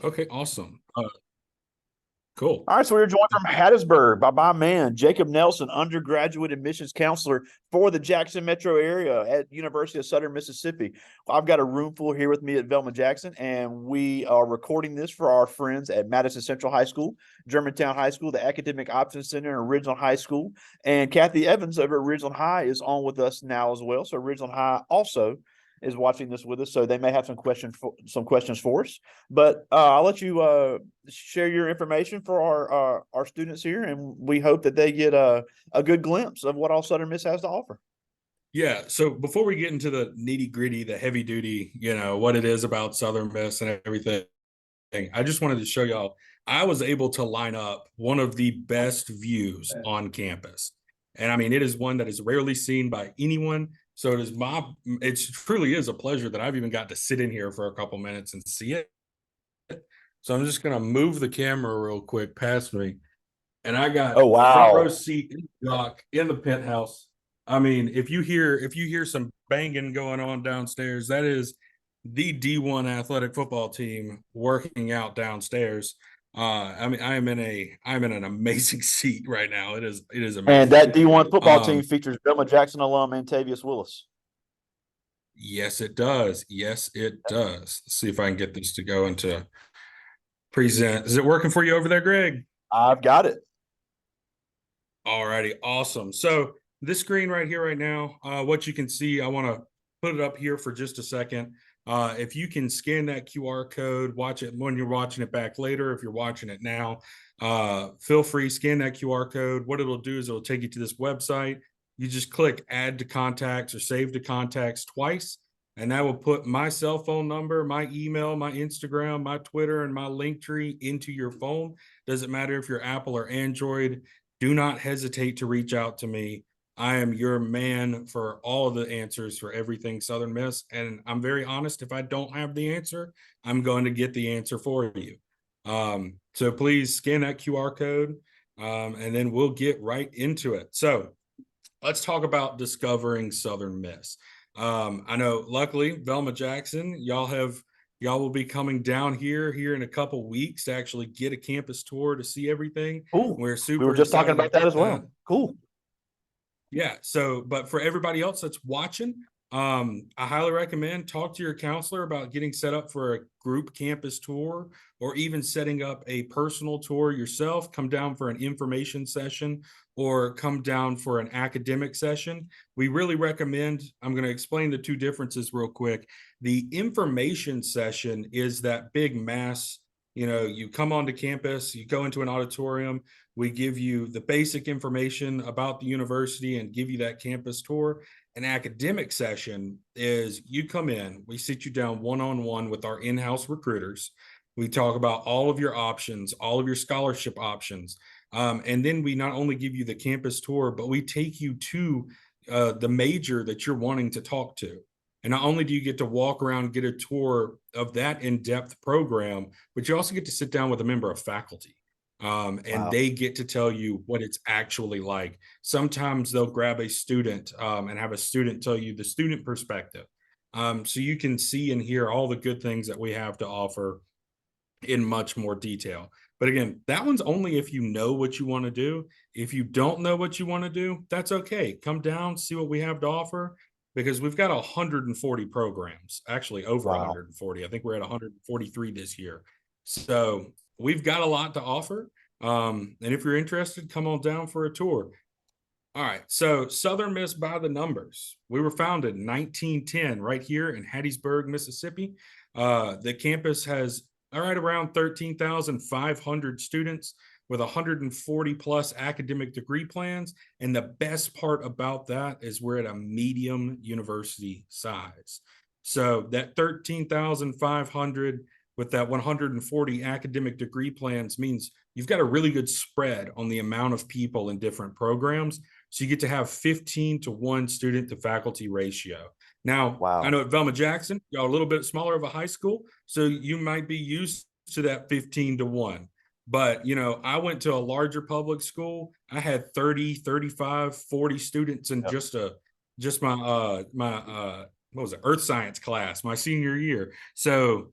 Okay, awesome. Cool. All right, so we are joined from Hattiesburg by my man, Jacob Nelson, undergraduate admissions counselor for the Jackson metro area at University of Southern Mississippi. I've got a room full here with me at Velma Jackson, and we are recording this for our friends at Madison Central High School, Germantown High School, the Academic Options Center, and Ridgeland High School. And Kathy Evans over at Ridgeland High is on with us now as well. So Ridgeland High also is watching this with us, so they may have some questions for us. But I'll let you share your information for our students here, and we hope that they get a good glimpse of what all Southern Miss has to offer. Yeah. So before we get into the nitty gritty, the heavy duty, what it is about Southern Miss and everything, I just wanted to show y'all. I was able to line up one of the best views on campus. And I mean, it is one that is rarely seen by anyone. So it truly is a pleasure that I've even got to sit in here for a couple minutes and see it. So I'm just going to move the camera real quick past me. And I Oh got front row wow! seat in the dock in the penthouse. I mean, if you hear some banging going on downstairs, that is the D1 athletic football team working out downstairs. I mean, I'm in an amazing seat right now. It is And amazing. that D1 football team Um, features Velma Jackson alum Antavius Willis. yes, it does. Yes, it does. Let's see if I can get this to go into present. Is it working for you over there, Greg? I've got it. All righty, awesome. So this screen right here, right now, what you can see, I want to put it up here for just a second. If you can scan that QR code, watch it when you're watching it back later. If you're watching it now, feel free, scan that QR code. What it'll do is it'll take you to this website. You just click add to contacts or save to contacts twice, and that will put my cell phone number, my email, my Instagram, my Twitter, and my link tree into your phone. Doesn't matter if you're Apple or Android. Do not hesitate to reach out to me. I am your man for all of the answers for everything Southern Miss. And I'm very honest, if I don't have the answer, I'm going to get the answer for you. So please scan that QR code, and then we'll get right into it. So let's talk about discovering Southern Miss. I know, luckily, Velma Jackson, y'all will be coming down here in a couple weeks to actually get a campus tour to see everything. Cool. We're We were super just talking about excited. that as well. Cool. Yeah. So, but for everybody else that's watching, I highly recommend talk to your counselor about getting set up for a group campus tour or even setting up a personal tour yourself. Come down for an information session or come down for an academic session. We really recommend, I'm going to explain the two differences real quick. The information session is that big mass, you come onto campus, you go into an auditorium, we give you the basic information about the university and give you that campus tour. An academic session is you come in, we sit you down one-on-one with our in-house recruiters. We talk about all of your options, all of your scholarship options. And then we not only give you the campus tour, but we take you to the major that you're wanting to talk to. And not only do you get to walk around, get a tour of that in-depth program, but you also get to sit down with a member of faculty. And Wow. they get to tell you what it's actually like. Sometimes they'll grab a student and have a student tell you the student perspective. So you can see and hear all the good things that we have to offer in much more detail. But again, that one's only if you know what you want to do. If you don't know what you want to do, that's okay. Come down, see what we have to offer, because we've got 140 programs, actually over Wow. 140. I think we're at 143 this year. So we've got a lot to offer. And if you're interested, come on down for a tour. All right. So Southern Miss by the numbers. We were founded in 1910 right here in Hattiesburg, Mississippi. The campus has right around 13,500 students with 140 plus academic degree plans. And the best part about that is we're at a medium university size. So that 13,500 with that 140 academic degree plans means you've got a really good spread on the amount of people in different programs. So you get to have 15 to 1 student to faculty ratio. Now, I Wow. know at Velma Jackson, y'all a little bit smaller of a high school, so you might be used to that 15 to 1. But, I went to a larger public school. I had 30, 35, 40 students in Yep. just my what was it, earth science class my senior year. So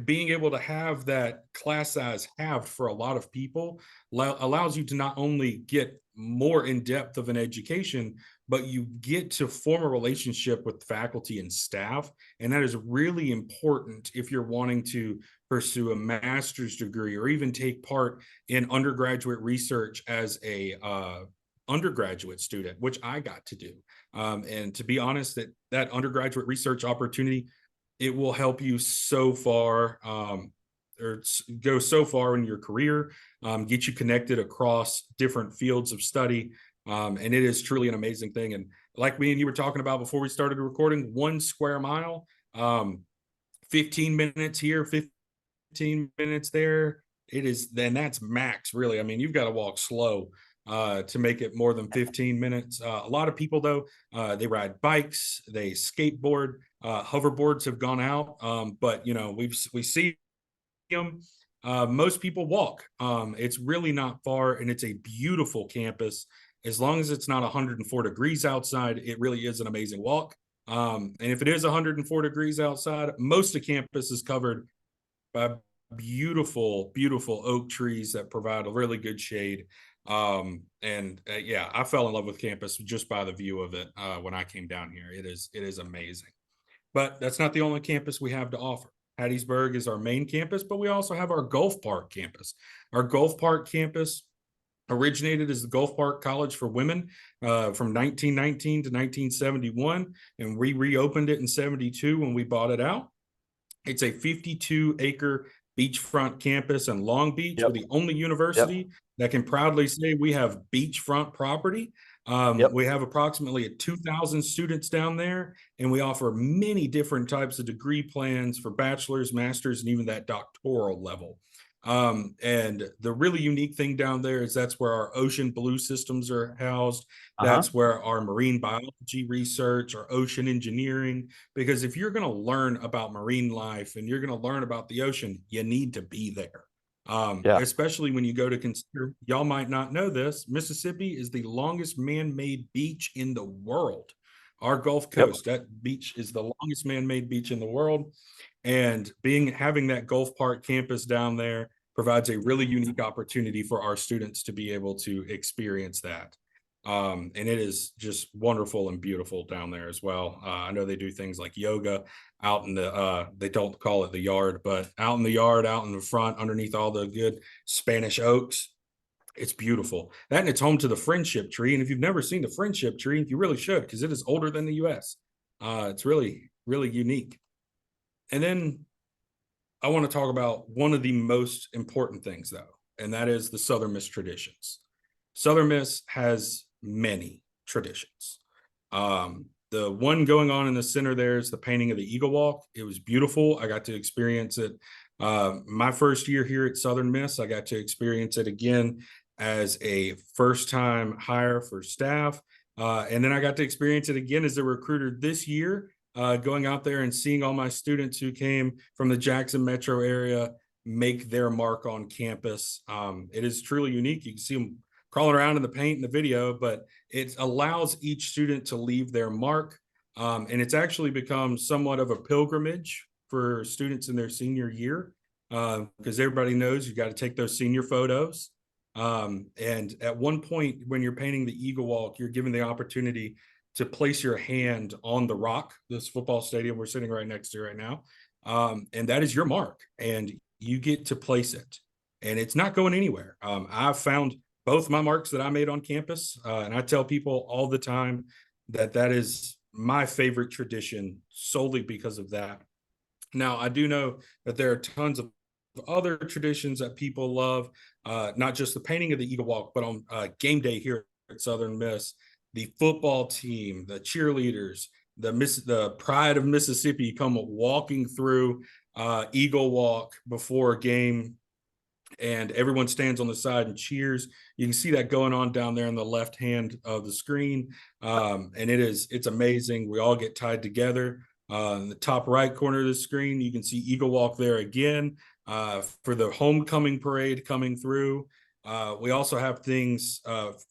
being able to have that class size halved for a lot of people allows you to not only get more in depth of an education, but you get to form a relationship with faculty and staff. And that is really important if you're wanting to pursue a master's degree or even take part in undergraduate research as a undergraduate student, which I got to do. And to be honest, that undergraduate research opportunity, it will help you so far, or go so far in your career, get you connected across different fields of study. And it is truly an amazing thing. And like me and you were talking about before we started recording, 1 square mile, 15 minutes here, 15 minutes there. It is, then that's max, really. I mean, you've got to walk slow to make it more than 15 minutes. A lot of people, though, they ride bikes, they skateboard, hoverboards have gone out, but we see them. Most people walk. It's really not far, and it's a beautiful campus. As long as it's not 104 degrees outside, it really is an amazing walk. And if it is 104 degrees outside, most of campus is covered by beautiful, beautiful oak trees that provide a really good shade. And yeah, I fell in love with campus just by the view of it when I came down here. It is amazing. But that's not the only campus we have to offer. Hattiesburg is our main campus, but we also have our Gulf Park campus. Our Gulf Park campus originated as the Gulf Park College for Women from 1919 to 1971, and we reopened it in 72 when we bought it out. It's a 52-acre beachfront campus in Long Beach. Yep. We're the only Yep. university that can proudly say we have beachfront property. Yep. We have approximately 2,000 students down there, and we offer many different types of degree plans for bachelor's, master's, and even that doctoral level. And the really unique thing down there is that's where our ocean blue systems are housed. Uh-huh. That's where our marine biology research, our ocean engineering, because if you're going to learn about marine life and you're going to learn about the ocean, you need to be there. Yeah. Especially when you go to consider, y'all might not know this, Mississippi is the longest man-made beach in the world. Our Gulf Yep. Coast, that beach is the longest man-made beach in the world. And having that Gulf Park campus down there provides a really unique opportunity for our students to be able to experience that. And it is just wonderful and beautiful down there as well. I know they do things like yoga out in the, they don't call it the yard, but out in the yard, out in the front, underneath all the good Spanish oaks. It's beautiful. That, and it's home to the friendship tree. And if you've never seen the friendship tree, you really should, because it is older than the US. It's really, really unique. And then I want to talk about one of the most important things, though, and that is the Southern Miss traditions. Southern Miss has many traditions. The one going on in the center there is the painting of the Eagle Walk. It was beautiful. I got to experience it my first year here at Southern Miss. I got to experience it again as a first-time hire for staff. And then I got to experience it again as a recruiter this year, going out there and seeing all my students who came from the Jackson metro area make their mark on campus. It is truly unique. You can see them crawling around in the paint in the video, but it allows each student to leave their mark. And it's actually become somewhat of a pilgrimage for students in their senior year, because everybody knows you got to take those senior photos. And at one point when you're painting the Eagle Walk, you're given the opportunity to place your hand on the rock, this football stadium we're sitting right next to right now. And that is your mark, and you get to place it, and it's not going anywhere. I've found both my marks that I made on campus, and I tell people all the time that that is my favorite tradition solely because of that. Now, I do know that there are tons of other traditions that people love, not just the painting of the Eagle Walk, but on game day here at Southern Miss, the football team, the cheerleaders, the pride of Mississippi come walking through Eagle Walk before a game, and everyone stands on the side and cheers. You can see that going on down there on the left hand of the screen, and it's amazing. We all get tied together. In the top right corner of the screen, you can see Eagle Walk there again for the homecoming parade coming through. We also have things,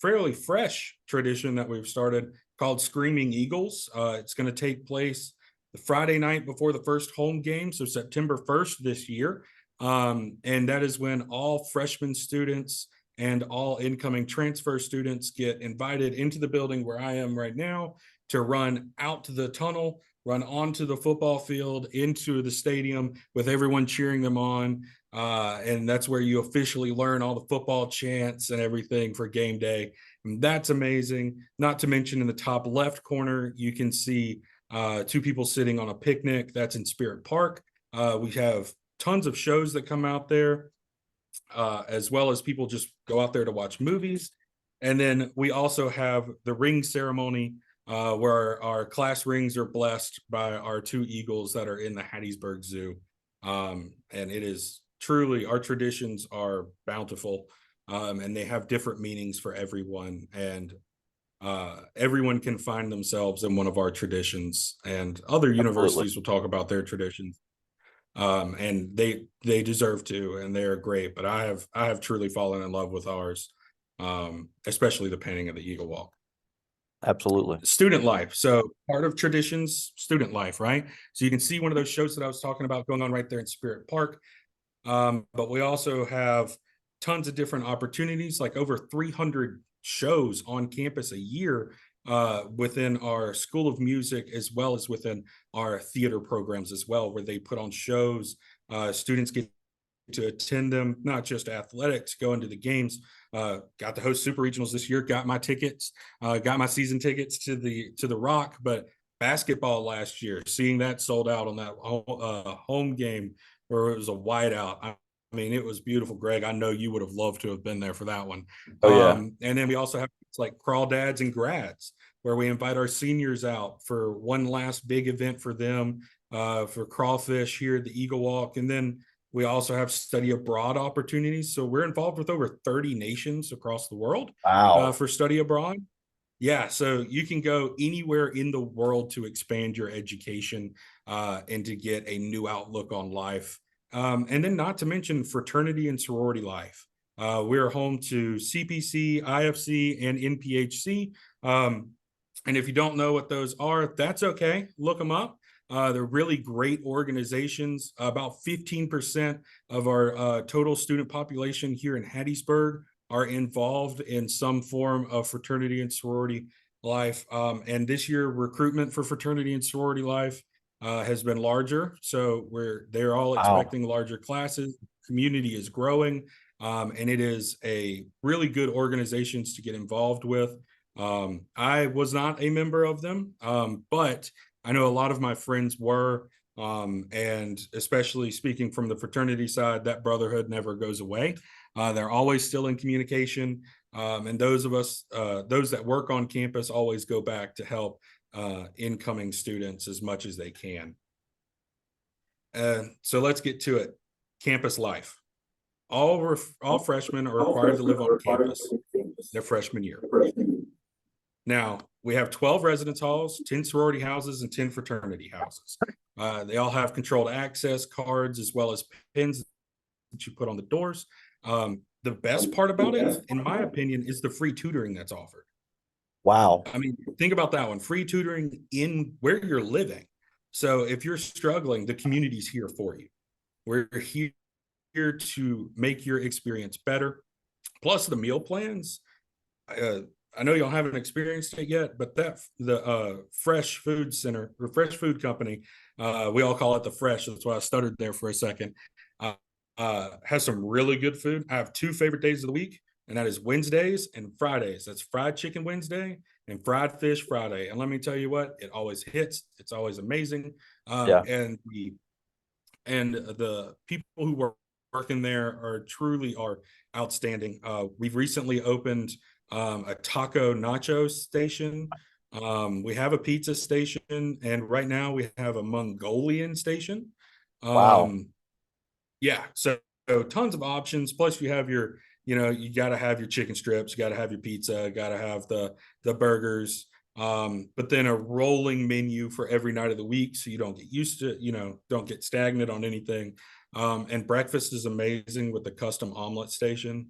fairly fresh tradition that we've started called Screaming Eagles. It's going to take place the Friday night before the first home game, so September 1st this year. And that is when all freshman students and all incoming transfer students get invited into the building where I am right now to run out to the tunnel, run onto the football field, into the stadium with everyone cheering them on. And that's where you officially learn all the football chants and everything for game day. And that's amazing. Not to mention in the top left corner, you can see two people sitting on a picnic. That's in Spirit Park. We have tons of shows that come out there, as well as people just go out there to watch movies. And then we also have the ring ceremony, where our class rings are blessed by our two eagles that are in the Hattiesburg Zoo. And it is truly, our traditions are bountiful, and they have different meanings for everyone. And everyone can find themselves in one of our traditions, and other Absolutely. universities will talk about their traditions. And they deserve to, and they're great. But I have truly fallen in love with ours, especially the painting of the Eagle Walk. Absolutely. Student life. So part of traditions, student life, right? So you can see one of those shows that I was talking about going on right there in Spirit Park. But we also have tons of different opportunities, like over 300 shows on campus a year, within our School of Music, as well as within our theater programs as well, where they put on shows. Students get to attend them, not just athletics, go into the games. Got to host super regionals this year, got my tickets, got my season tickets to the Rock. But basketball last year, seeing that sold out on that home game where it was a whiteout. I mean, it was beautiful, Greg. I know you would have loved to have been there for that one. Oh yeah. And then we also have like crawdads and grads, where we invite our seniors out for one last big event for them, for crawfish here at the Eagle Walk. And then we also have study abroad opportunities. So we're involved with over 30 nations across the world, Wow. for study abroad. Yeah, so you can go anywhere in the world to expand your education, and to get a new outlook on life. And then, not to mention, fraternity and sorority life. We're home to CPC, IFC, and NPHC. And if you don't know what those are, that's okay. Look them up. They're really great organizations. About 15% of our total student population here in Hattiesburg are involved in some form of fraternity and sorority life. And this year, recruitment for fraternity and sorority life has been larger. So they're all Wow. expecting larger classes. Community is growing, and it is a really good organizations to get involved with. I was not a member of them, but I know a lot of my friends were. And especially speaking from the fraternity side, that brotherhood never goes away. They're always still in communication. And those of us, those that work on campus, always go back to help incoming students as much as they can. So let's get to it. Campus life. All freshmen are required to live on campus their freshman year. Now, we have 12 residence halls, 10 sorority houses, and 10 fraternity houses. They all have controlled access cards, as well as pins that you put on the doors. The best part about it, in my opinion, is the free tutoring that's offered. Wow. I mean, think about that one. Free tutoring in where you're living. So if you're struggling, the community's here for you. We're here to make your experience better. Plus the meal plans. I know y'all haven't experienced it yet, but the Fresh Food Center, or Fresh Food Company, we all call it the Fresh. That's why I stuttered there for a second. Has some really good food. I have two favorite days of the week, and that is Wednesdays and Fridays. That's fried chicken Wednesday and fried fish Friday. And let me tell you what, it always hits. It's always amazing. Yeah. And the people who work in there are outstanding. We've recently opened a taco nacho station. We have a pizza station, and right now we have a Mongolian station. Wow. Yeah, so tons of options. Plus, you have you got to have your chicken strips, you got to have your pizza, got to have the burgers. But then a rolling menu for every night of the week, so you don't get used to, don't get stagnant on anything. And breakfast is amazing with the custom omelet station.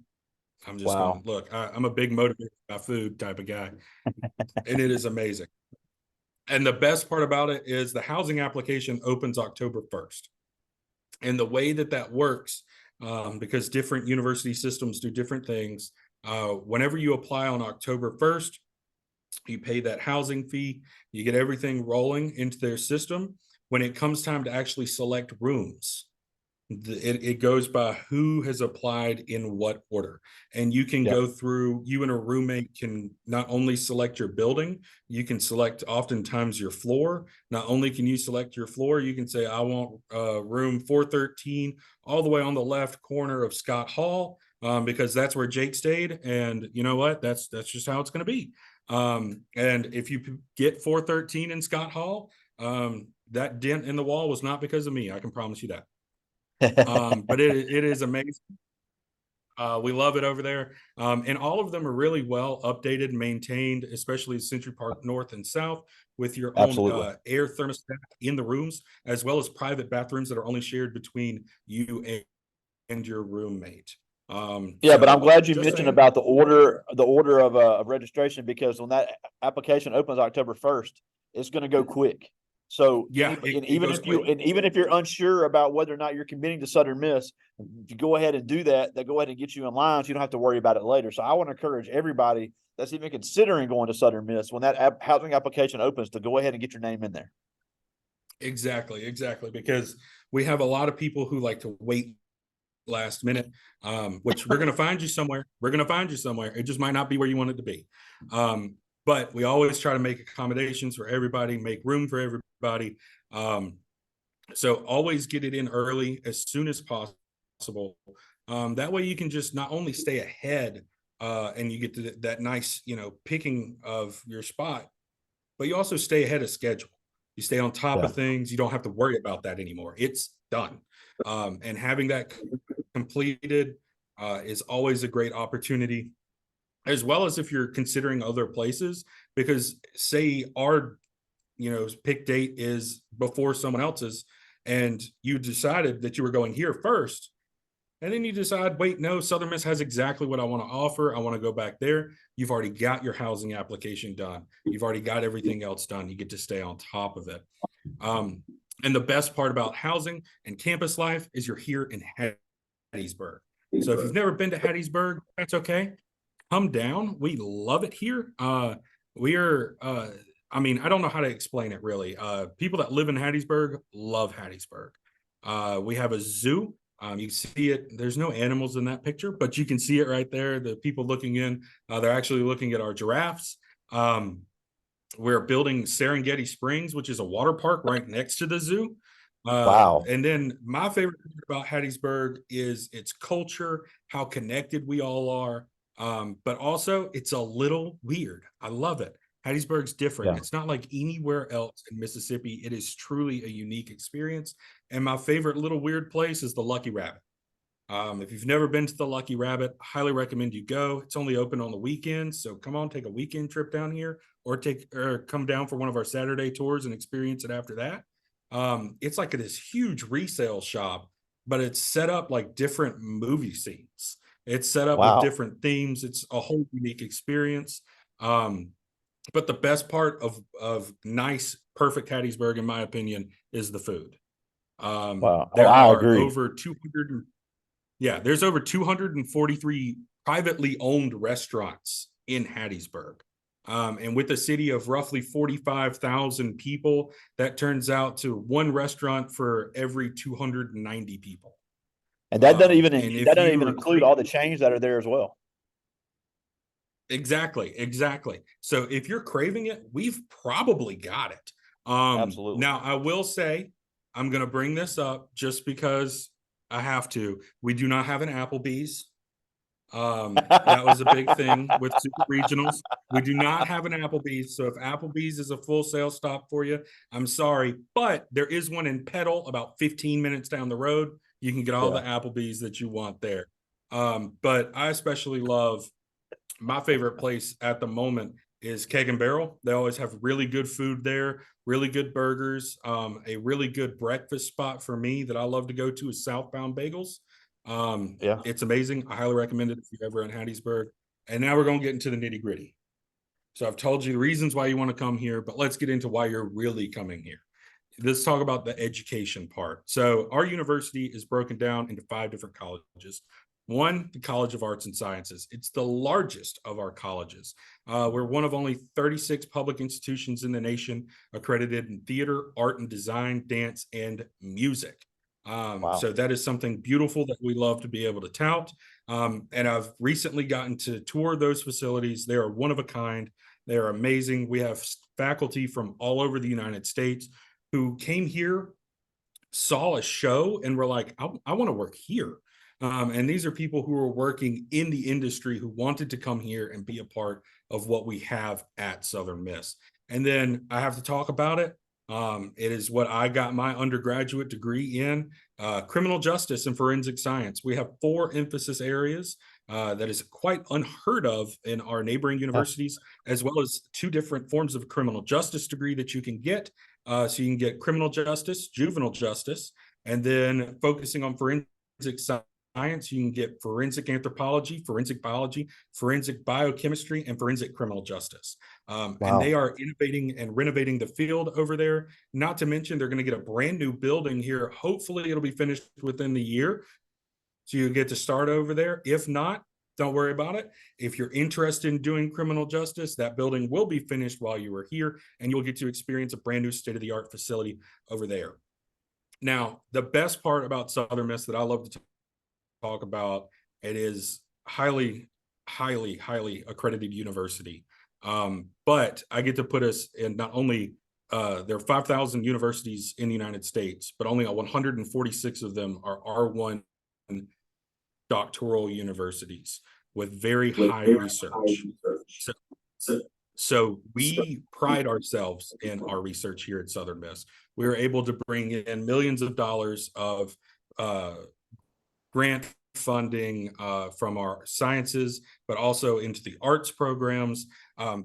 I'm just Wow. going, look, I'm a big motivated by food type of guy, and it is amazing. And the best part about it is the housing application opens October 1st. And the way that that works, because different university systems do different things, whenever you apply on October 1st, you pay that housing fee, you get everything rolling into their system. When it comes time to actually select rooms, it goes by who has applied in what order. And you can Yep. go through, you and a roommate can not only select your building, you can select oftentimes your floor. Not only can you select your floor, you can say, I want room 413 all the way on the left corner of Scott Hall, because that's where Jake stayed. And you know what? That's just how it's going to be. And if you get 413 in Scott Hall, that dent in the wall was not because of me. I can promise you that. But it is amazing. We love it over there. And all of them are really well updated, maintained, especially Century Park North and South, with your own Absolutely. air thermostat in the rooms, as well as private bathrooms that are only shared between you and your roommate. Yeah, but I'm So glad you just mentioned saying. about the order of registration, because when that application opens October 1st, it's going to go quick. So Yeah, and it even goes if you quick. and even if you're unsure about whether or not you're committing to Southern Miss, if you go ahead and do that, they go ahead and get you in line, so you don't have to worry about it later. So I want to encourage everybody that's even considering going to Southern Miss, when that housing application opens, to go ahead and get your name in there. Exactly, because we have a lot of people who like to wait last minute, which we're going to find you somewhere. We're going to find you somewhere. It just might not be where you want it to be. But we always try to make accommodations for everybody, make room for everybody. So always get it in early as soon as possible. That way you can just not only stay ahead, and you get to that nice, picking of your spot, but you also stay ahead of schedule. You stay on top Yeah. of things. You don't have to worry about that anymore. It's done. And having that completed is always a great opportunity, as well as if you're considering other places, because say our, pick date is before someone else's, and you decided that you were going here first, and then you decide, wait, no, Southern Miss has exactly what I want to offer. I want to go back there. You've already got your housing application done. You've already got everything else done. You get to stay on top of it. Um, and the best part about housing and campus life is you're here in Hattiesburg. So if you've never been to Hattiesburg, that's okay. Come down. We love it here. We are, I mean, I don't know how to explain it really. People that live in Hattiesburg love Hattiesburg. We have a zoo. You see it. There's no animals in that picture, but you can see it right there. The people looking in, they're actually looking at our giraffes. We're building Serengeti Springs, which is a water park right next to the zoo. Wow. And then my favorite thing about Hattiesburg is its culture, how connected we all are. But also it's a little weird. I love it. Hattiesburg's different. Yeah. It's not like anywhere else in Mississippi. It is truly a unique experience. And my favorite little weird place is the Lucky Rabbit. If you've never been to the Lucky Rabbit, I highly recommend you go. It's only open on the weekends, so come on, take a weekend trip down here, or come down for one of our Saturday tours and experience it after that. It's like this huge resale shop, but it's set up like different movie scenes. It's set up with Wow. different themes. It's a whole unique experience. Um, but the best part of nice, perfect Hattiesburg, in my opinion, is the food. Wow. Oh, There I are agree. over 200. Yeah, there's over 243 privately owned restaurants in Hattiesburg. And with a city of roughly 45,000 people, that turns out to one restaurant for every 290 people. And that doesn't even And that if doesn't you even are include all the chains that are there as well. exactly. So if you're craving it, we've probably got it. Absolutely. Now I will say, I'm going to bring this up just because I have to. We do not have an Applebee's. That was a big thing with super regionals. We do not have an Applebee's. So if Applebee's is a full sales stop for you, I'm sorry. But there is one in Petal about 15 minutes down the road. You can get all the Yeah. Applebee's that you want there. But I especially love, my favorite place at the moment is Keg and Barrel. They always have really good food there, really good burgers. A really good breakfast spot for me that I love to go to is Southbound Bagels. Yeah. It's amazing. I highly recommend it if you're ever in Hattiesburg. And now we're going to get into the nitty gritty. So I've told you the reasons why you want to come here, but let's get into why you're really coming here. Let's talk about the education part. So our university is broken down into 5 different colleges. One, the College of Arts and Sciences. It's the largest of our colleges. We're one of only 36 public institutions in the nation accredited in theater, art and design, dance, and music. Wow. So that is something beautiful that we love to be able to tout. And I've recently gotten to tour those facilities. They are one of a kind. They are amazing. We have faculty from all over the United States who came here, saw a show, and were like, I want to work here. And these are people who are working in the industry who wanted to come here and be a part of what we have at Southern Miss. And then I have to talk about it. It is what I got my undergraduate degree in, criminal justice and forensic science. We have 4 emphasis areas that is quite unheard of in our neighboring universities, as well as 2 different forms of criminal justice degree that you can get. So you can get criminal justice, juvenile justice, and then focusing on forensic science, you can get forensic anthropology, forensic biology, forensic biochemistry, and forensic criminal justice. And they are innovating and renovating the field over there. Not to mention, they're going to get a brand new building here. Hopefully, it'll be finished within the year. So you get to start over there. If not, don't worry about it. If you're interested in doing criminal justice, that building will be finished while you are here, and you'll get to experience a brand new state-of-the-art facility over there. Now, the best part about Southern Miss that I love to talk about, it is highly accredited university. But I get to put us in not only there are 5,000 universities in the United States, but only 146 of them are R1 doctoral universities with very high research. So we pride ourselves in our research here at Southern Miss. We are able to bring in millions of dollars of grant funding from our sciences, but also into the arts programs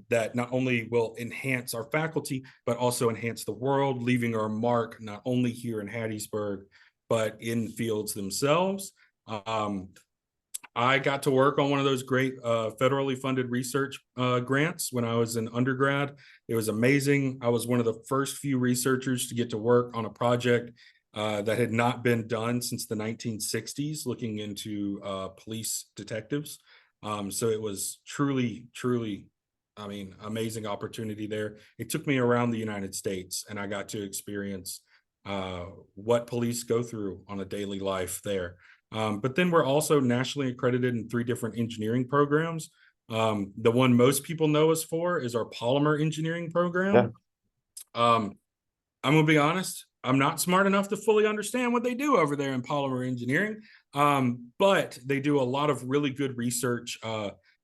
that not only will enhance our faculty, but also enhance the world, leaving our mark not only here in Hattiesburg, but in fields themselves. I got to work on one of those great federally funded research grants when I was in undergrad. It was amazing. I was one of the first few researchers to get to work on a project that had not been done since the 1960s, looking into police detectives. So it was truly, I mean, amazing opportunity there. It took me around the United States, and I got to experience what police go through on a daily life there. But then we're also nationally accredited in 3 different engineering programs. The one most people know us for is our polymer engineering program. I'm gonna be honest, I'm not smart enough to fully understand what they do over there in polymer engineering, but they do a lot of really good research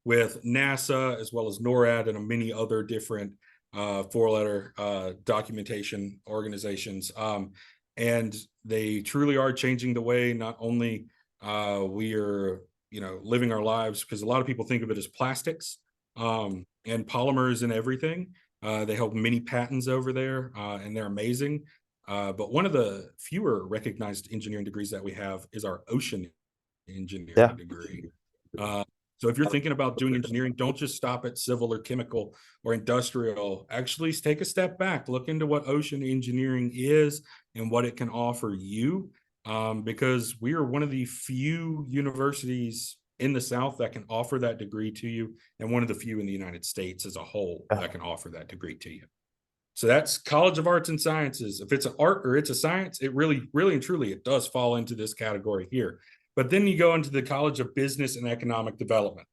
with NASA as well as NORAD and many other different 4-letter documentation organizations. And they truly are changing the way not only we are, living our lives, because a lot of people think of it as plastics and polymers and everything. They hold many patents over there, and they're amazing. But one of the fewer recognized engineering degrees that we have is our ocean engineering degree. So if you're thinking about doing engineering, don't just stop at civil or chemical or industrial. Actually, take a step back, look into what ocean engineering is and what it can offer you, because we are one of the few universities in the South that can offer that degree to you, and one of the few in the United States as a whole that can offer that degree to you. So that's College of Arts and Sciences. If it's an art or it's a science, it really and truly, it does fall into this category here. But then you go into the College of Business and Economic Development.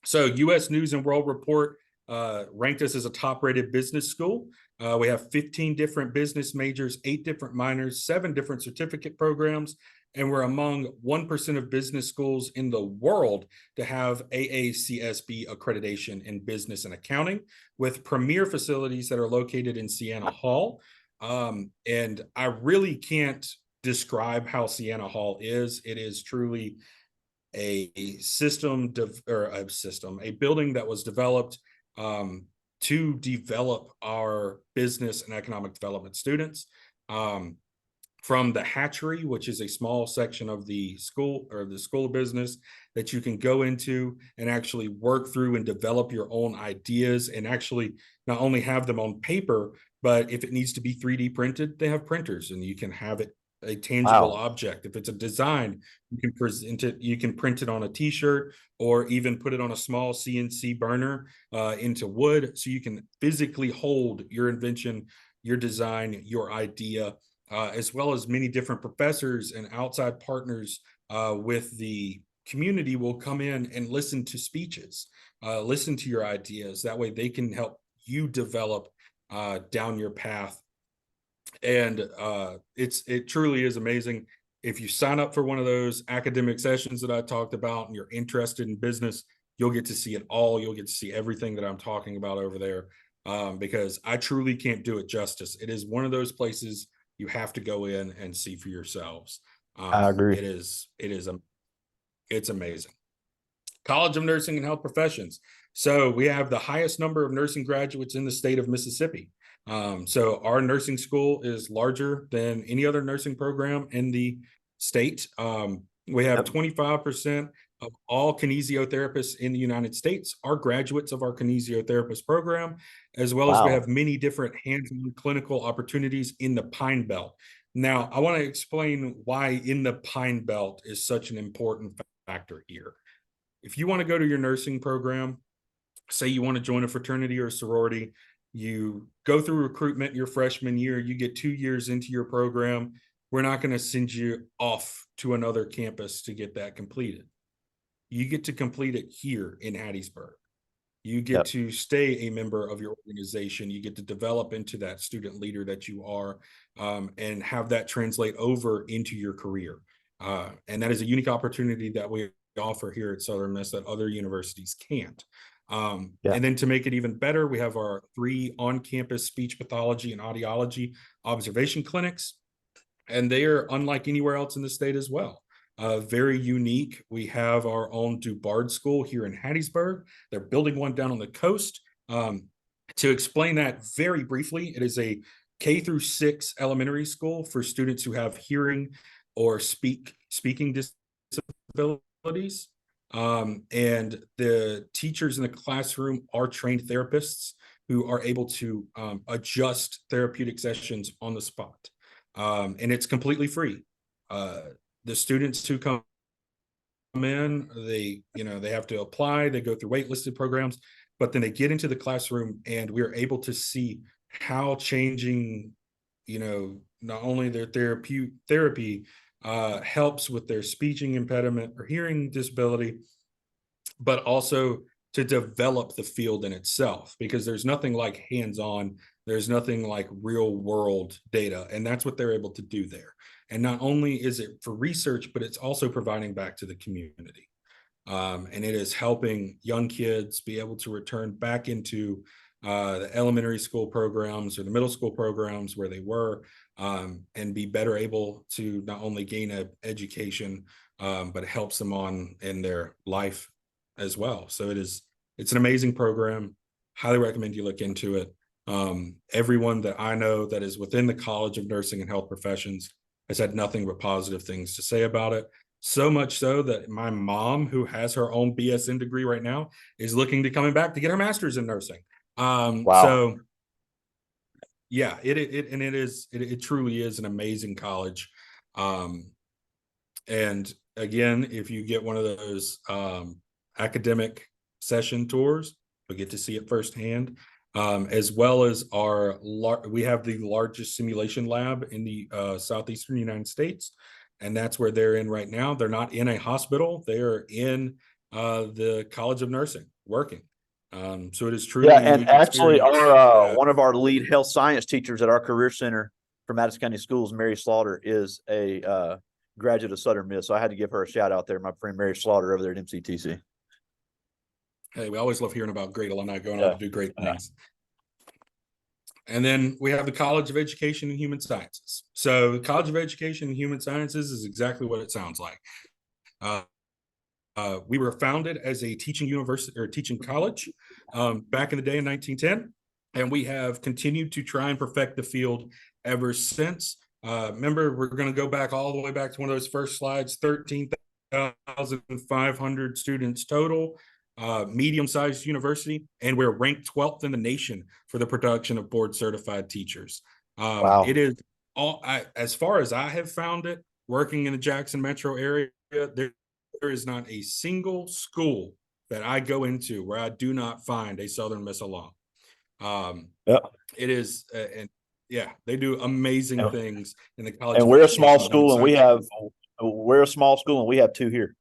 So U.S. News and World Report ranked us as a top-rated business school. We have 15 different business majors, 8 different minors, 7 different certificate programs, and we're among 1% of business schools in the world to have AACSB accreditation in business and accounting, with premier facilities that are located in Siena Hall. And I really can't describe how Siena Hall is. It is truly a building that was developed to develop our business and economic development students. from the hatchery, which is a small section of the school or the school of business that you can go into and actually work through and develop your own ideas and actually not only have them on paper, but if it needs to be 3D printed, they have printers and you can have it a tangible Wow. object. If it's a design, you can present it, you can print it on a t-shirt or even put it on a small CNC burner into wood so you can physically hold your invention, your design, your idea, as well as many different professors and outside partners with the community will come in and listen to speeches, listen to your ideas. That way they can help you develop down your path. And it truly is amazing. If you sign up for one of those academic sessions that I talked about and you're interested in business, you'll get to see it all. You'll get to see everything that I'm talking about over there, because I truly can't do it justice. It is one of those places you have to go in and see for yourselves. I agree. It's amazing. College of Nursing and Health Professions. So we have the highest number of nursing graduates in the state of Mississippi. So our nursing school is larger than any other nursing program in the state. We have Yep. 25% of all kinesiotherapists in the United States are graduates of our kinesiotherapist program, as well as we Wow. have many different hands-on clinical opportunities in the Pine Belt. Now, I want to explain why in the Pine Belt is such an important factor here. If you want to go to your nursing program, say you want to join a fraternity or a sorority, you go through recruitment your freshman year, you get 2 years into your program. We're not going to send you off to another campus to get that completed. You get to complete it here in Hattiesburg. You get Yep. to stay a member of your organization. You get to develop into that student leader that you are, and have that translate over into your career. And that is a unique opportunity that we offer here at Southern Miss that other universities can't. Yeah. And then to make it even better, we have our 3 on-campus speech pathology and audiology observation clinics, and they are unlike anywhere else in the state as well. Very unique. We have our own DuBard School here in Hattiesburg. They're building one down on the coast. To explain that very briefly, it is a K-6 elementary school for students who have hearing or speaking disabilities. And the teachers in the classroom are trained therapists who are able to adjust therapeutic sessions on the spot. And it's completely free. The students who come in, they have to apply, they go through waitlisted programs, but then they get into the classroom and we're able to see how changing, not only their therapy helps with their speaking impediment or hearing disability, but also to develop the field in itself, because there's nothing like hands-on, there's nothing like real world data, and that's what they're able to do there. And not only is it for research, but it's also providing back to the community. And it is helping young kids be able to return back into the elementary school programs or the middle school programs where they were, and be better able to not only gain an education, but it helps them on in their life as well. So it's an amazing program. Highly recommend you look into it. Everyone that I know that is within the College of Nursing and Health Professions has had nothing but positive things to say about it. So much so that my mom, who has her own BSN degree right now, is looking to coming back to get her master's in nursing. Wow. So yeah, it truly is an amazing college. And again, if you get one of those academic session tours, you'll get to see it firsthand. As well as we have the largest simulation lab in the southeastern United States, and that's where they're in right now. They're not in a hospital; they are in the College of Nursing working. So it is truly Yeah, a and unique actually, experience. our one of our lead health science teachers at our career center from Madison County Schools, Mary Slaughter, is a graduate of Southern Miss. So I had to give her a shout out there, my friend Mary Slaughter over there at MCTC. Hey, we always love hearing about great alumni going on Yeah. to do great things. And then we have the College of Education and Human Sciences. So the College of Education and Human Sciences is exactly what it sounds like. We were founded as a teaching university or teaching college back in the day in 1910, and we have continued to try and perfect the field ever since. Remember, we're going to go back all the way back to one of those first slides, 13,500 students total, medium-sized university, and we're ranked 12th in the nation for the production of board-certified teachers. Wow. It is as far as I have found it, working in the Jackson metro area, there is not a single school that I go into where I do not find a Southern Miss alum. Yeah. It is, and yeah, they do amazing And, things in the college and of we're a education small and human school, and science. we're a small school, and we have 2 here.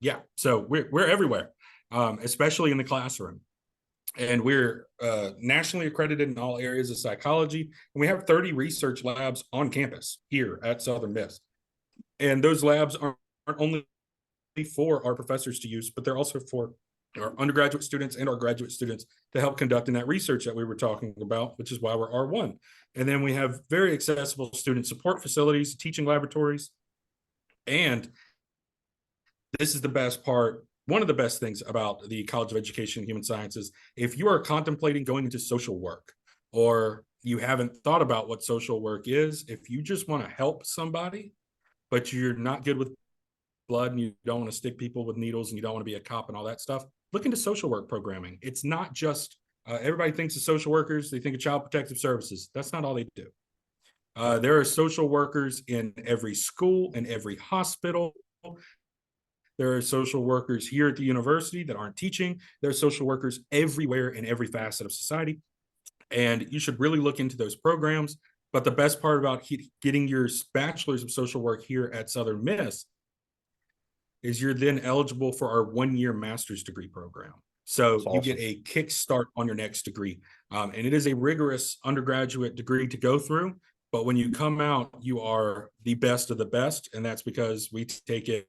Yeah, so we're everywhere, especially in the classroom. And we're nationally accredited in all areas of psychology. And we have 30 research labs on campus here at Southern Miss. And those labs aren't only for our professors to use, but they're also for our undergraduate students and our graduate students to help conduct in that research that we were talking about, which is why we're R1. And then we have very accessible student support facilities, teaching laboratories. And this is the best part. One of the best things about the College of Education and Human Sciences, if you are contemplating going into social work, or you haven't thought about what social work is, if you just want to help somebody, but you're not good with blood and you don't want to stick people with needles and you don't want to be a cop and all that stuff, look into social work programming. It's not just, everybody thinks of social workers, they think of child protective services. That's not all they do. There are social workers in every school and every hospital. There are social workers here at the university that aren't teaching. There are social workers everywhere in every facet of society. And you should really look into those programs. But the best part about getting your bachelor's of social work here at Southern Miss is you're then eligible for our 1-year master's degree program. So you get a kickstart on your next degree. And it is a rigorous undergraduate degree to go through. But when you come out, you are the best of the best. And that's because we take it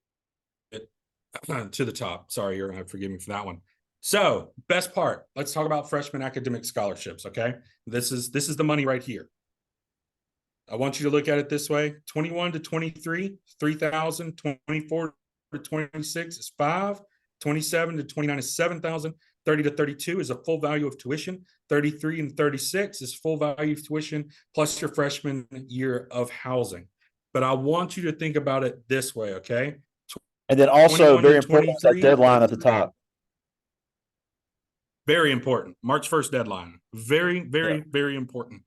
to the top. Sorry, you're going to forgive me for that one. So best part, let's talk about freshman academic scholarships. Okay. This is the money right here. I want you to look at it this way: 21 to 23, 3,000, 24 to 26 is 5, 27 to 29 is 7,000, 30 to 32 is a full value of tuition, 33 and 36 is full value of tuition plus your freshman year of housing. But I want you to think about it this way, okay? And then also 21 to very important is that 23, deadline at the top. very important. March 1st deadline. Very, very, Yeah. very important.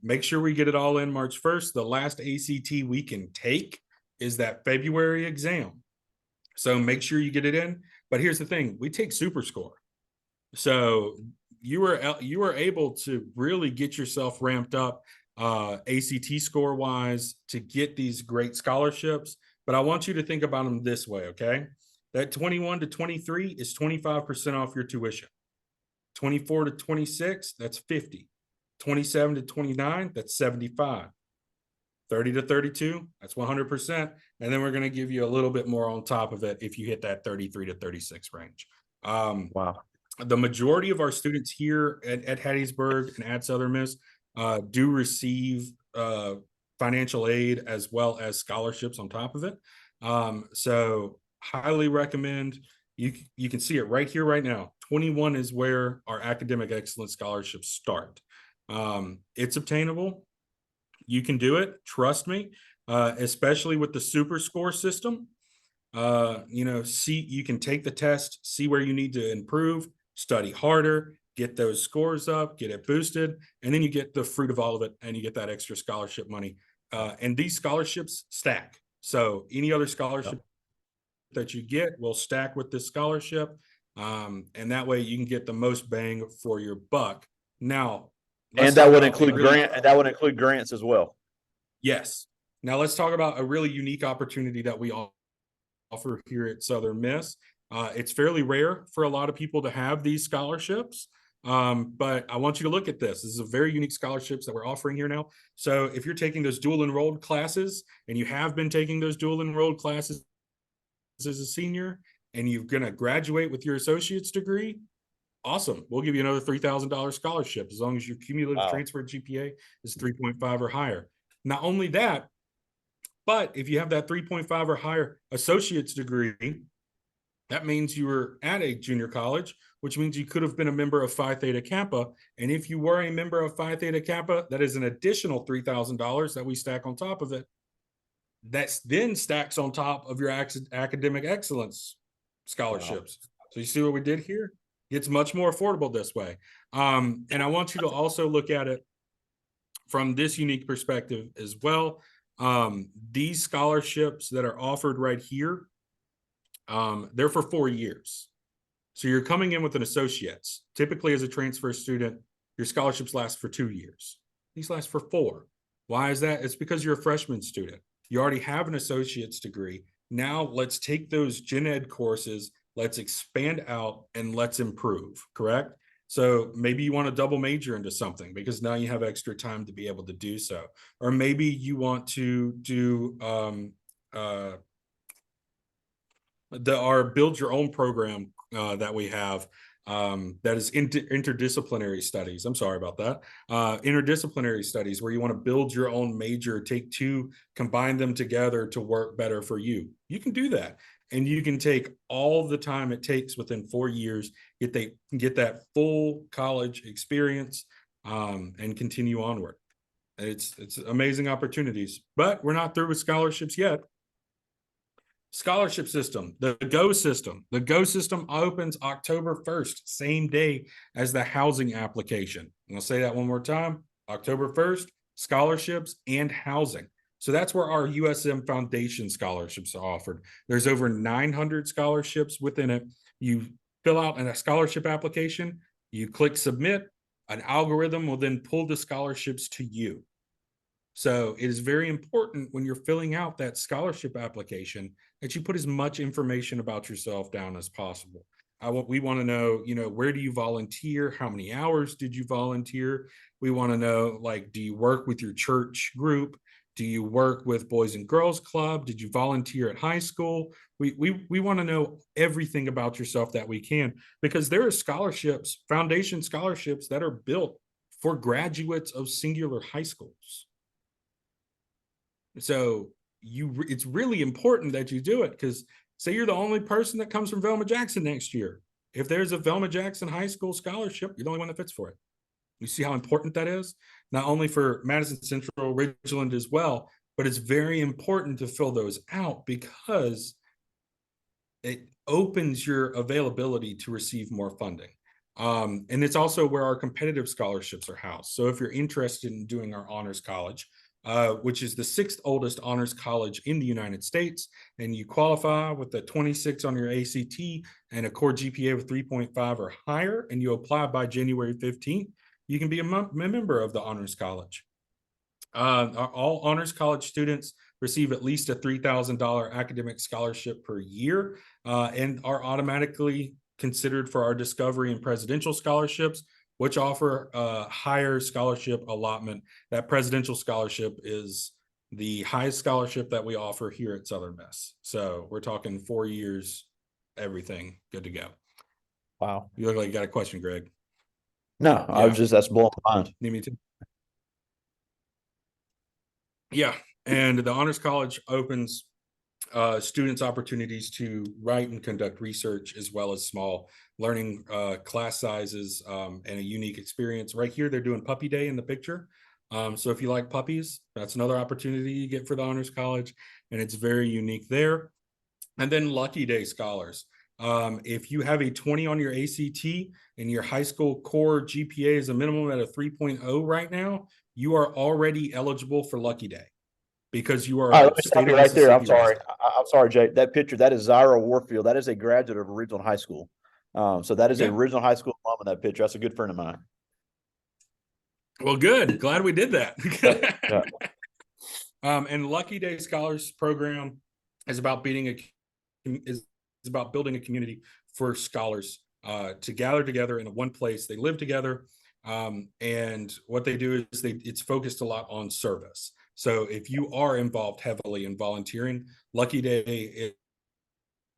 Make sure we get it all in March 1st. The last ACT we can take is that February exam. So make sure you get it in. But here's the thing: we take super score. So you were able to really get yourself ramped up ACT score wise to get these great scholarships. But I want you to think about them this way, okay? That 21 to 23 is 25% off your tuition. 24 to 26, that's 50. 27 to 29, that's 75. 30 to 32, that's 100%. And then we're going to give you a little bit more on top of it if you hit that 33 to 36 range. Wow. The majority of our students here at Hattiesburg and at Southern Miss do receive financial aid as well as scholarships on top of it. So highly recommend. You can see it right here, right now. 21 is where our academic excellence scholarships start. It's obtainable. You can do it. Trust me, especially with the super score system. You can take the test, see where you need to improve, study harder, get those scores up, get it boosted, and then you get the fruit of all of it and you get that extra scholarship money. And these scholarships stack. So any other scholarship that you get will stack with this scholarship. And that way you can get the most bang for your buck. Now, And that would include grants as well. Yes. Now let's talk about a really unique opportunity that we offer here at Southern Miss. It's fairly rare for a lot of people to have these scholarships, but I want you to look at this. This is a very unique scholarships that we're offering here now. So if you're taking those dual enrolled classes, and you have been taking those dual enrolled classes as a senior, and you're going to graduate with your associate's degree, awesome. We'll give you another $3,000 scholarship as long as your cumulative transfer GPA is 3.5 or higher. Not only that, but if you have that 3.5 or higher associate's degree, that means you were at a junior college which means you could have been a member of Phi Theta Kappa. And if you were a member of Phi Theta Kappa, that is an additional $3,000 that we stack on top of it. That then stacks on top of your academic excellence scholarships. Wow. So you see what we did here? It's much more affordable this way. And I want you to also look at it from this unique perspective as well. These scholarships that are offered right here, they're for 4 years. So you're coming in with an associate's. Typically, as a transfer student, your scholarships last for 2 years. These last for 4. Why is that? It's because you're a freshman student. You already have an associate's degree. Now let's take those gen ed courses, let's expand out, and let's improve, correct? So maybe you want to double major into something because now you have extra time to be able to do so. Or maybe you want to do our build your own program that we have that is interdisciplinary studies. I'm sorry about that. Interdisciplinary studies where you want to build your own major, take 2, combine them together to work better for you. You can do that. And you can take all the time it takes within 4 years, get that full college experience and continue onward. It's amazing opportunities, but we're not through with scholarships yet. Scholarship system, the GO system. The GO system opens October 1st, same day as the housing application. And I'll say that one more time. October 1st, scholarships and housing. So that's where our USM Foundation scholarships are offered. There's over 900 scholarships within it. You fill out a scholarship application, you click submit, an algorithm will then pull the scholarships to you. So it is very important when you're filling out that scholarship application that you put as much information about yourself down as possible. We want to know, where do you volunteer? How many hours did you volunteer? We want to know, do you work with your church group? Do you work with Boys and Girls Club? Did you volunteer at high school? We want to know everything about yourself that we can, because there are scholarships, foundation scholarships that are built for graduates of singular high schools. So it's really important that you do it, because say you're the only person that comes from Velma Jackson next year. If there's a Velma Jackson High School scholarship, you're the only one that fits for it. You see how important that is? Not only for Madison Central, Ridgeland as well, but it's very important to fill those out because it opens your availability to receive more funding. And it's also where our competitive scholarships are housed. So if you're interested in doing our honors college, which is the 6th oldest honors college in the United States, and you qualify with a 26 on your ACT and a core GPA of 3.5 or higher, and you apply by January 15th, you can be a member of the honors college. All honors college students receive at least a $3,000 academic scholarship per year and are automatically considered for our discovery and presidential scholarships, which offer a higher scholarship allotment. That presidential scholarship is the highest scholarship that we offer here at Southern Miss. So we're talking 4 years, everything good to go. Wow. You look like you got a question, Greg. No, yeah. That's blowing my mind. Need me to? Yeah, and the Honors College opens students opportunities to write and conduct research, as well as small learning class sizes and a unique experience. Right here, they're doing Puppy Day in the picture. So if you like puppies, that's another opportunity you get for the Honors College, and it's very unique there. And then Lucky Day Scholars. If you have a 20 on your ACT and your high school core GPA is a minimum at a 3.0 right now, you are already eligible for Lucky Day because you are let me stop you right there. I'm sorry. I'm sorry, Jay. That picture, that is Zyra Warfield. That is a graduate of Ridgeland High School. So that is a Ridgeland High School alum in that picture. That's a good friend of mine. Well, good. Glad we did that. Yeah. And Lucky Day Scholars Program is about building a community for scholars to gather together in one place. They live together, and what they do is it's focused a lot on service. So if you are involved heavily in volunteering, Lucky Day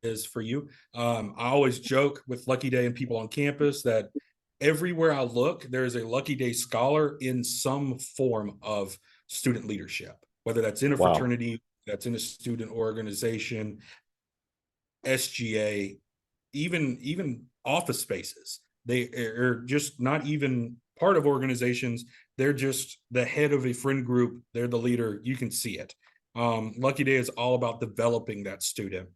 is for you. I always joke with Lucky Day and people on campus that everywhere I look, there is a Lucky Day scholar in some form of student leadership, whether that's in a fraternity, that's in a student organization, SGA, even office spaces. They are just not even part of organizations. They're just the head of a friend group. They're the leader. You can see it. Lucky Day is all about developing that student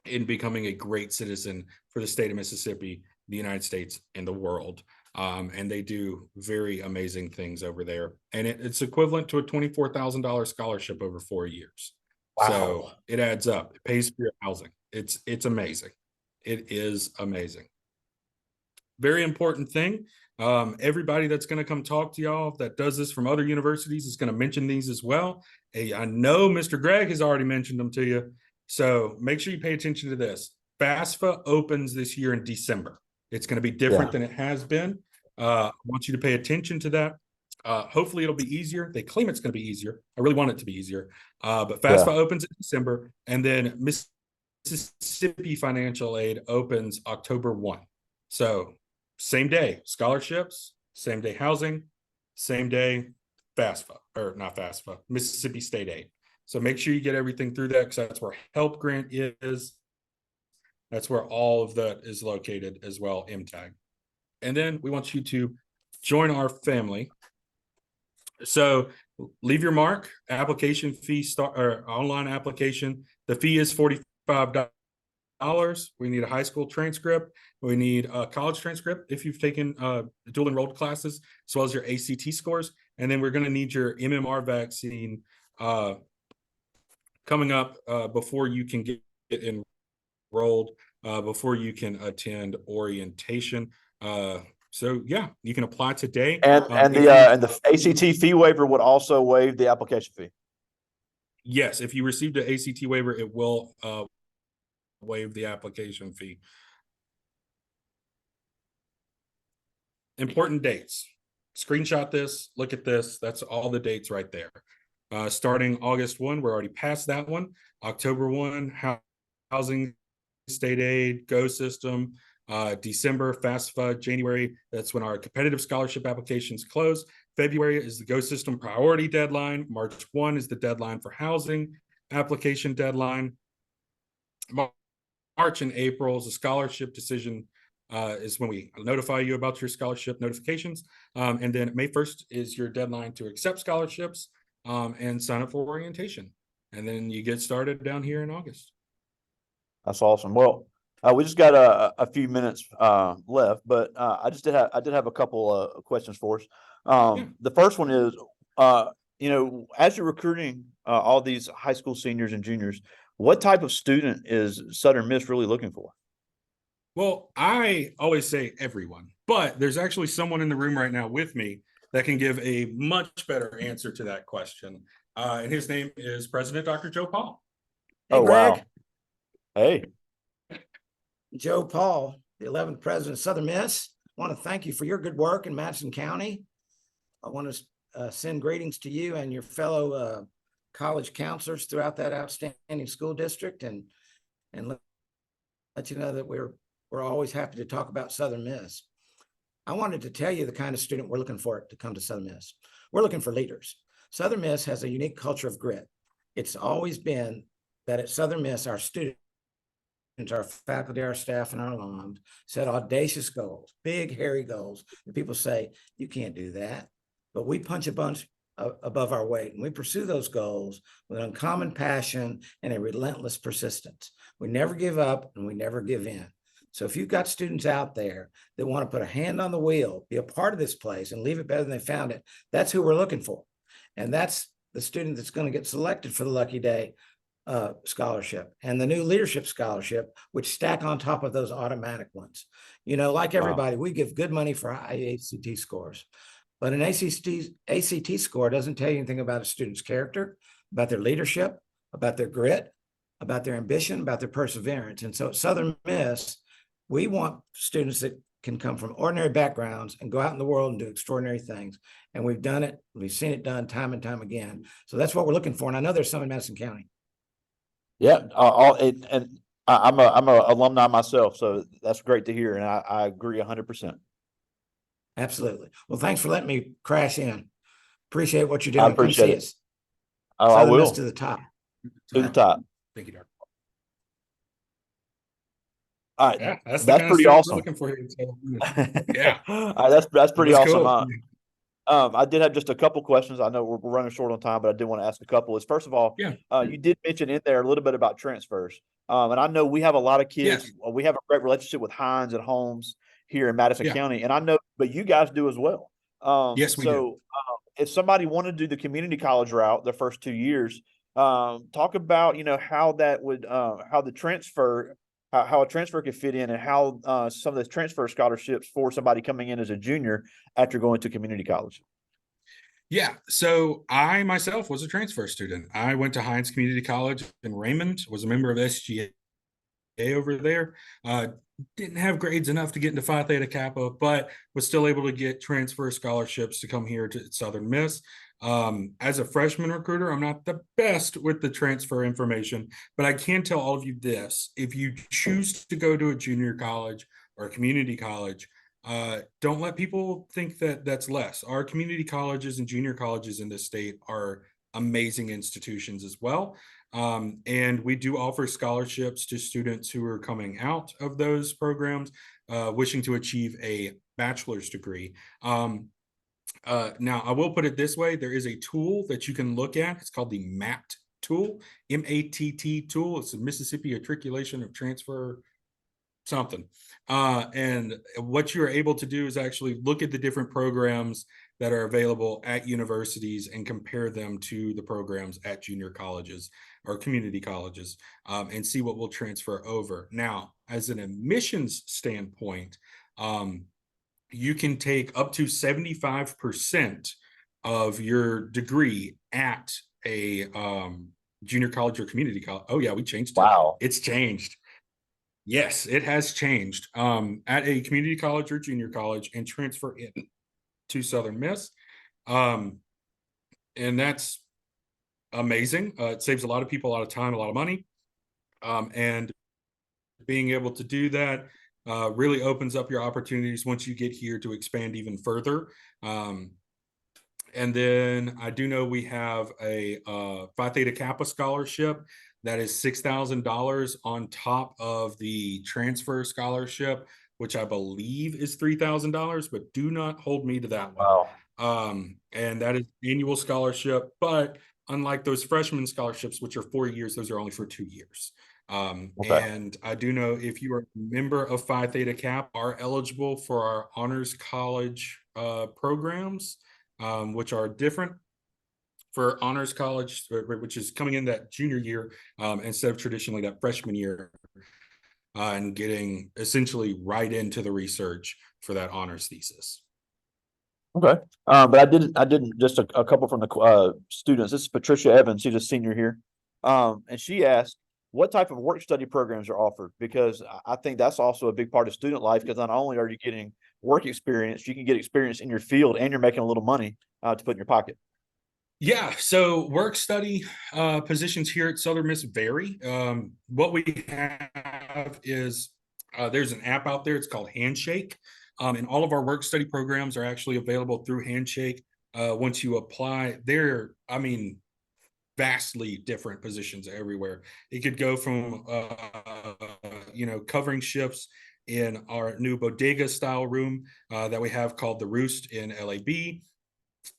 in becoming a great citizen for the state of Mississippi, the United States, and the world. And they do very amazing things over there. And it's equivalent to a $24,000 scholarship over 4 years. So Wow. it adds up. It pays for your housing. It's amazing. It is amazing. Very important thing. Everybody that's going to come talk to y'all that does this from other universities is going to mention these as well. Hey, I know Mr. Greg has already mentioned them to you. So make sure you pay attention to this. FAFSA opens this year in December. It's going to be different than it has been. I want you to pay attention to that. Hopefully it'll be easier. They claim it's going to be easier. I really want it to be easier. But FAFSA opens in December, and then Mississippi Financial Aid opens October 1. So same day scholarships, same day housing, same day FAFSA, or not FAFSA, Mississippi State Aid. So make sure you get everything through that, because that's where Help Grant is. That's where all of that is located as well, MTAG. And then we want you to join our family. So leave your mark, application fee, or online application. The fee is $45. We need a high school transcript. We need a college transcript if you've taken dual enrolled classes, as well as your ACT scores. And then we're going to need your MMR vaccine coming up before you can get enrolled, before you can attend orientation. So yeah, you can apply today. And the ACT fee waiver would also waive the application fee. Yes, if you received an ACT waiver, it will waive the application fee. Important dates. Screenshot this, look at this. That's all the dates right there. Starting August 1, we're already past that one. October 1, housing, state aid, GO system. December, FAFSA. January, that's when our competitive scholarship applications close. February is the GO system priority deadline. March 1 is the deadline for housing application deadline. March and April is a scholarship decision, is when we notify you about your scholarship notifications. And then May 1st is your deadline to accept scholarships and sign up for orientation. And then you get started down here in August. That's awesome. Well, we just got a few minutes left, but I did have a couple of questions for us. The first one is, as you're recruiting all these high school seniors and juniors, what type of student is Southern Miss really looking for? Well, I always say everyone, but there's actually someone in the room right now with me that can give a much better answer to that question. And his name is President Dr. Joe Paul. Hey, Greg. Wow. Hey. Joe Paul, the 11th president of Southern Miss. I want to thank you for your good work in Madison County. I want to send greetings to you and your fellow college counselors throughout that outstanding school district, and let you know that we're always happy to talk about Southern Miss. I wanted to tell you the kind of student we're looking for to come to Southern Miss. We're looking for leaders. Southern Miss has a unique culture of grit. It's always been that at Southern Miss, our students, our faculty, our staff, and our alums set audacious goals, big, hairy goals. And people say, you can't do that. But we punch a bunch above our weight, and we pursue those goals with uncommon passion and a relentless persistence. We never give up, and we never give in. So if you've got students out there that want to put a hand on the wheel, be a part of this place, and leave it better than they found it, that's who we're looking for. And that's the student that's going to get selected for the Lucky Day scholarship and the new leadership scholarship, which stack on top of those automatic ones. Like everybody, we give good money for high ACT scores, but an ACT score doesn't tell you anything about a student's character, about their leadership, about their grit, about their ambition, about their perseverance. And so at Southern Miss, we want students that can come from ordinary backgrounds and go out in the world and do extraordinary things. And we've done it. We've seen it done time and time again. So that's what we're looking for. And I know there's some in Madison County. Yeah, I'm a alumni myself, so that's great to hear, and I agree 100%. Absolutely. Well, thanks for letting me crash in. Appreciate what you're I doing. Come appreciate see it. us. Oh, I Southern Miss will. to the top. To the top. Thank you, Doc. All right, Yeah, that's the that's kind of pretty student we're awesome. looking for here. Yeah, All right, that's pretty that's awesome. cool. I did have just a couple questions. I know we're running short on time, but I did want to ask a couple. Is first of all, Yeah, you did mention in there a little bit about transfers. And I know we have a lot of kids. yes, We have a great relationship with Hines and Holmes here in Madison yeah, County, and I know, but you guys do as well. yes, we do. So if somebody wanted to do the community college route the first 2 years, talk about how that would how the transfer how a transfer could fit in and how some of the transfer scholarships for somebody coming in as a junior after going to community college. Yeah, so I myself was a transfer student. I went to Hines Community College in Raymond, was a member of SGA over there. Didn't have grades enough to get into Phi Theta Kappa, but was still able to get transfer scholarships to come here to Southern Miss. As a freshman recruiter, I'm not the best with the transfer information, but I can tell all of you this. If you choose to go to a junior college or a community college, don't let people think that that's less. Our community colleges and junior colleges in this state are amazing institutions as well. And we do offer scholarships to students who are coming out of those programs, wishing to achieve a bachelor's degree. Now, I will put it this way. There is a tool that you can look at. It's called the MATT tool, M-A-T-T tool. It's the Mississippi Matriculation of Transfer something. And what you're able to do is actually look at the different programs that are available at universities and compare them to the programs at junior colleges or community colleges, and see what will transfer over. Now, as an admissions standpoint, you can take up to 75% of your degree at a junior college or community college. Oh yeah, we changed it. Wow. It's changed. Yes, it has changed. At a community college or junior college and transfer in to Southern Miss. And that's amazing. It saves a lot of people a lot of time, a lot of money. And being able to do that really opens up your opportunities once you get here to expand even further. And then I do know we have a Phi Theta Kappa scholarship that is $6,000 on top of the transfer scholarship, which I believe is $3,000, but do not hold me to that one. Wow. And that is annual scholarship, but unlike those freshman scholarships, which are 4 years, those are only for 2 years. Okay. And I do know if you are a member of Phi Theta Kappa, are eligible for our honors college programs, which are different for honors college, which is coming in that junior year instead of traditionally that freshman year, and getting essentially right into the research for that honors thesis. Okay. But I didn't just a couple from the students. This is Patricia Evans. She's a senior here. And she asked, what type of work study programs are offered? Because I think that's also a big part of student life, because not only are you getting work experience, you can get experience in your field and you're making a little money to put in your pocket. Yeah, so work study positions here at Southern Miss vary. What we have is there's an app out there. It's called Handshake. And all of our work study programs are actually available through Handshake. Once you apply, they're, I mean, vastly different positions everywhere. It could go from, covering shifts in our new bodega style room that we have called the Roost in LAB.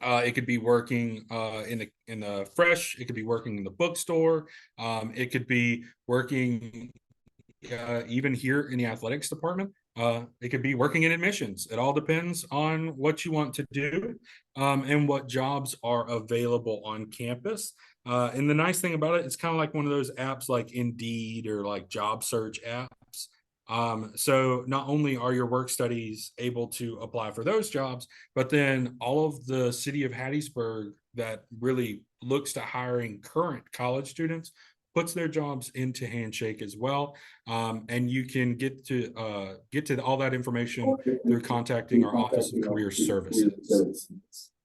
It could be working in the fresh. It could be working in the bookstore. It could be working even here in the athletics department. It could be working in admissions. It all depends on what you want to do and what jobs are available on campus. And the nice thing about it, it's kind of like one of those apps like Indeed or like job search apps. So not only are your work studies able to apply for those jobs, but then all of the city of Hattiesburg that really looks to hiring current college students puts their jobs into Handshake as well. And you can get to all that information through contacting our Office of Career Services.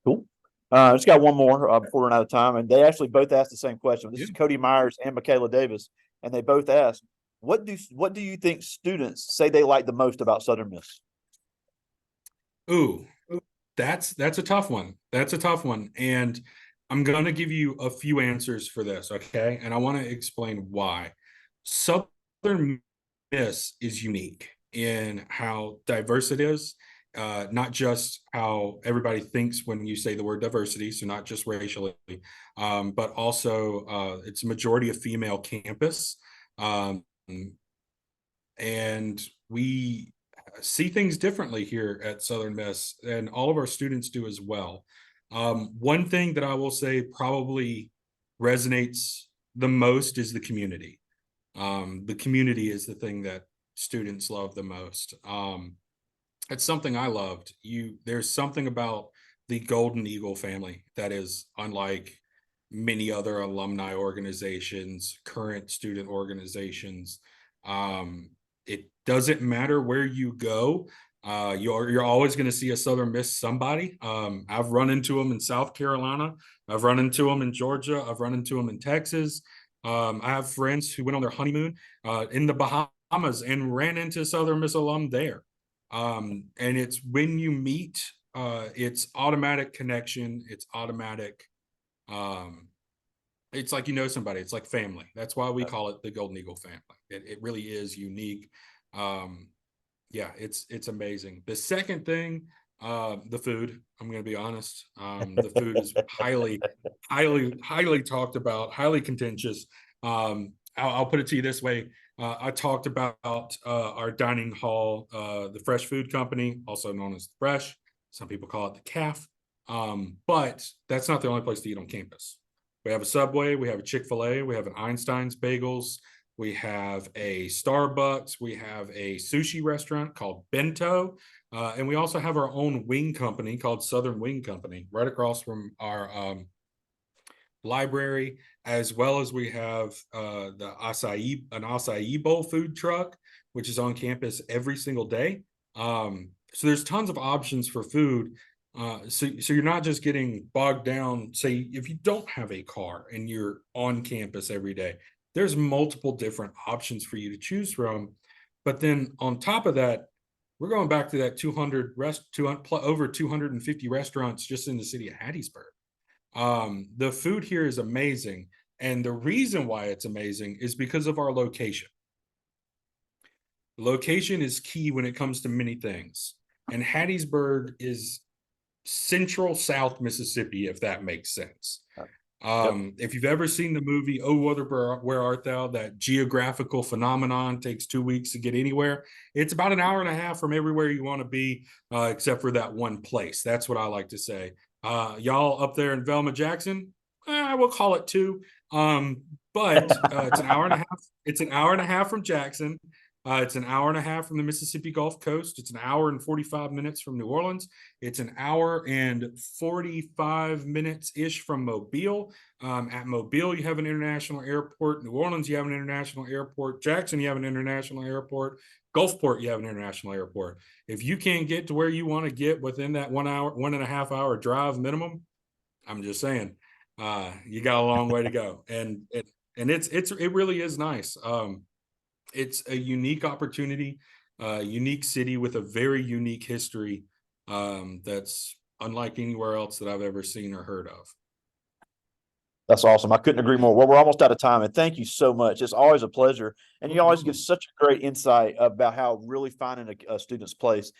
Cool. I just got one more before we run out of time, and they actually both asked the same question. This is Cody Myers and Michaela Davis, and they both asked, what do you think students say they like the most about Southern Miss? Ooh, that's a tough one. That's a tough one. And I'm going to give you a few answers for this, okay? And I want to explain why. Southern Miss is unique in how diverse it is, not just how everybody thinks when you say the word diversity, so not just racially, but also it's a majority of female campus. Um, and we see things differently here at Southern Miss, and all of our students do as well. One thing that I will say probably resonates the most is the community. The community is the thing that students love the most. It's something I loved. There's something about the Golden Eagle family that is unlike many other alumni organizations, current student organizations. It doesn't matter where you go. You're always going to see a Southern Miss somebody. I've run into them in South Carolina. I've run into them in Georgia. I've run into them in Texas. I have friends who went on their honeymoon in the Bahamas and ran into Southern Miss alum there. And it's when you meet, it's automatic connection. It's automatic. It's like, you know, somebody, it's like family. That's why we call it the Golden Eagle family. It really is unique. Yeah, it's amazing. The second thing, the food, I'm going to be honest. The food is highly talked about, highly contentious. I'll put it to you this way. I talked about our dining hall, the Fresh Food Company, also known as the Fresh. Some people call it the CAF. But that's not the only place to eat on campus. We have a Subway, we have a Chick-fil-A, we have an Einstein's Bagels, we have a Starbucks, we have a sushi restaurant called Bento, and we also have our own wing company called Southern Wing Company right across from our library, as well as we have an acai bowl food truck, which is on campus every single day. So there's tons of options for food. So you're not just getting bogged down. Say if you don't have a car and you're on campus every day, there's multiple different options for you to choose from. But then on top of that, we're going back to that 200 over 250 restaurants just in the city of Hattiesburg. The food here is amazing, and the reason why it's amazing is because of our location. Location is key when it comes to many things, and Hattiesburg is central South Mississippi, if that makes sense. If you've ever seen the movie "Oh, Where Art Thou," that geographical phenomenon takes 2 weeks to get anywhere. It's about an hour and a half from everywhere you want to be, except for that one place. That's what I like to say. Y'all up there in Velma Jackson, I will call it 2. But it's an hour and a half. It's an hour and a half from Jackson. It's an hour and a half from the Mississippi Gulf Coast. It's an hour and 45 minutes from New Orleans. It's an hour and 45 minutes-ish from Mobile. At Mobile, you have an international airport. New Orleans, you have an international airport. Jackson, you have an international airport. Gulfport, you have an international airport. If you can't get to where you want to get within that 1 hour, 1.5 hour drive minimum, I'm just saying, you got a long way to go. And it really is nice. It's a unique opportunity, unique city with a very unique history that's unlike anywhere else that I've ever seen or heard of. That's awesome. I couldn't agree more. Well, we're almost out of time, and thank you so much. It's always a pleasure, and you always give such a great insight about how really finding a student's place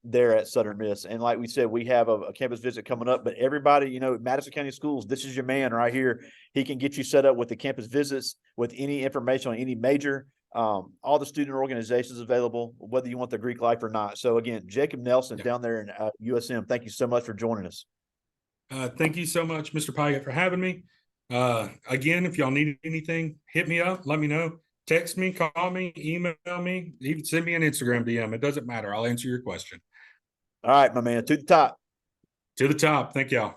there at Southern Miss. And like we said, we have a campus visit coming up, but everybody, you know, Madison County Schools, this is your man right here. He can get you set up with the campus visits, with any information on any major. All the student organizations available, whether you want the Greek life or not. So again, Jacob Nelson down there in USM, thank you so much for joining us. Thank you so much, Mr. Pyatt, for having me. Again, if y'all need anything, hit me up, let me know. Text me, call me, email me, even send me an Instagram DM. It doesn't matter. I'll answer your question. All right, my man, to the top. To the top. Thank y'all.